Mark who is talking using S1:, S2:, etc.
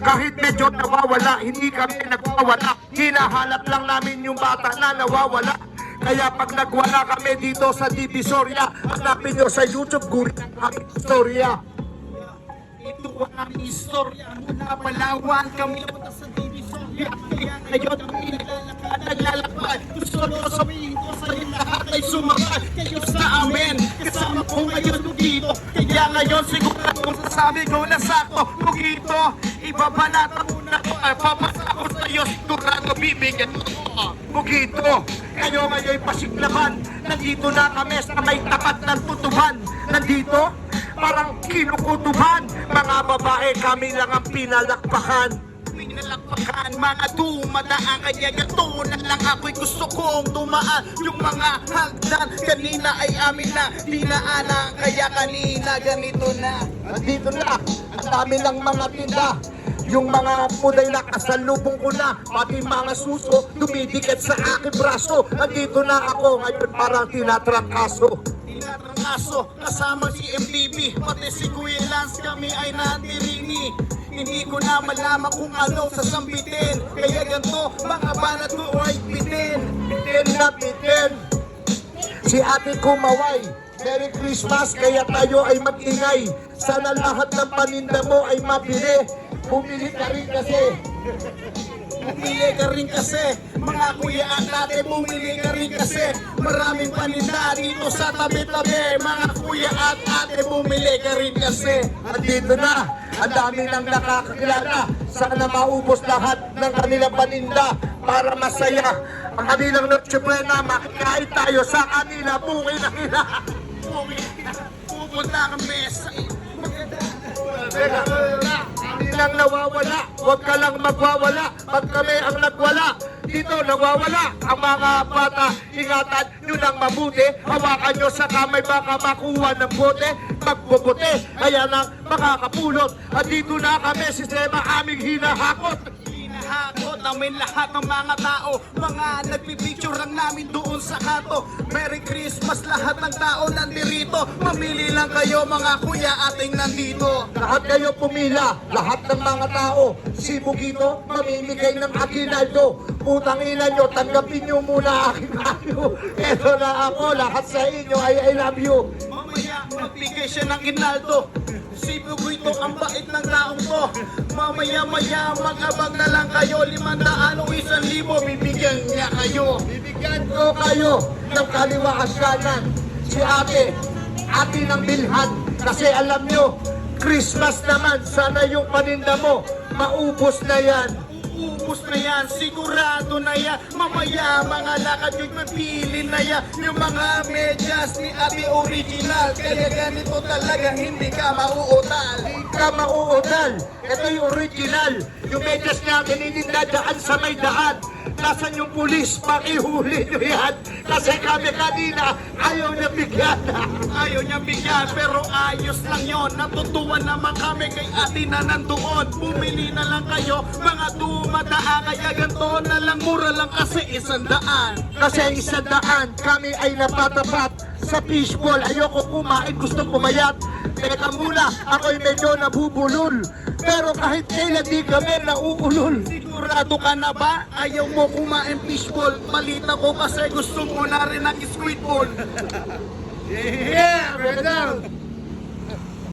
S1: Kahit medyo nawawala, hindi kami nagwawala. Hinahanap lang namin yung bata na nawawala. Kaya pag nagwala kami dito sa Divisoria, hanapin nyo sa YouTube, guri ang istorya.
S2: Ito ang aming istorya. Mula Palawan kami napunta sa Divisoria. Kaya ngayon kami naglalakad. Gusto ko sabihin ko sa inyo lahat ay sumakay kayo sa amin. Kasama ko ngayon dito. Kaya ngayon sigurado sasabi ko na sako. Dito, ibabanata muna ko. Papasa ko sa iyo sigurado bibigyan ko.
S1: Bugito, kayo ngayon pasiklaban. Nandito na kami sa may tapat ng tutuban. Nandito, parang kinukutuban. Mga babae, kami lang ang pinalakpakan.
S2: Pinalakpakan, mga dumadaan. Kaya gato na lang ako'y gusto kong dumaan. Yung mga hagdan, kanina ay amin na dinaanan. Kaya kanina ganito na.
S1: Nandito na, ang dami ng mga tinda. Yung mga puday na kasalubong ko na, pati mga suso, dumidikit sa aking braso. Nandito na ako, ngayon parang tinatrangkaso.
S2: Tinatrangaso, kasama si MTV, pati si Kuya Lance, kami ay nandirini. Hindi ko na malaman kung ano sasambitin. Kaya ganito, mga banat ko ay bitin.
S1: Bitin na bitin. Si ate kumaway. Merry Christmas, kaya tayo ay mag-ingay. Sana lahat ng paninda mo ay mabili. Bumili ka rin kasi.
S2: Bumili ka rin kasi, mga kuya at ate, bumili ka rin kasi. Maraming paninda dito sa tabi-tabi. Mga kuya at ate, bumili ka rin kasi.
S1: Andito na, ang dami nang nakakakilala. Sana maubos lahat ng kanilang paninda para masaya. Ang kanilang Noche Buena, makikain tayo sa kanila. Buwi na nila.
S2: Pupunta kami sa
S1: Kami lang nawawala, huwag ka lang magwawala. Pag kami ang nagwala, dito nawawala. Ang mga bata, ingatan nyo ng mabuti. Hawakan nyo sa kamay, baka makuha ng bote. Magbubuti, kaya nang makakapulot. At dito na kami, sistema aming hinahakot.
S2: Hakot namin lahat ng mga tao. Mga nagpipicture lang namin doon sa kato. Merry Christmas lahat ng tao nandirito. Mamili lang kayo mga kuya ating nandito.
S1: Lahat kayo pumila, lahat ng mga tao. Si Bugito, mamimigay ng aginaldo. Putang ina nyo, tanggapin nyo muna aking value. Eto na ako, lahat sa inyo ay I love you.
S2: Mamaya magbigay siya ng ginaldo. Si Bugito ang bait ng taong to. Mamaya-maya mag-abang na lang kayo. 500 o 1,000 bibigyan niya kayo.
S1: Bibigyan ko kayo ng kaliwa at kanan. Si ate ng bilhan. Kasi alam nyo, Christmas naman, sana yung paninda mo, maubos na yan.
S2: Ubus na yan, sigurado na yan. Mamaya mga lakad yung mapili na yan. Yung mga medyas ni Ate Original. Kaya ganito talaga, hindi ka mauutal.
S1: Hindi ka mauudal. Ito yung original. Yung medyas natin ininda daan sa may daan. Nasaan yung pulis? Pakihuli nyo yan. Kasi kami kanina, ayaw niya bigyan.
S2: Ayaw niya bigyan, pero ayos lang yon. Natutuwa naman kami kay ate na nandoon. Bumili na lang kayo, mga dumadaan. Kaya ganito na lang, mura lang kasi 100.
S1: Kasi 100, kami ay napatapat sa fishball. Ayoko kumain, gusto pumayat. Teka muna, ako'y medyo nabubulol. Pero kahit kailan di kami nauulol.
S2: Sigurado ka na ba? Ayaw mo kumain fishball. Balita ko kasi gusto mo na rin ng squid ball.
S1: Yeah, brother!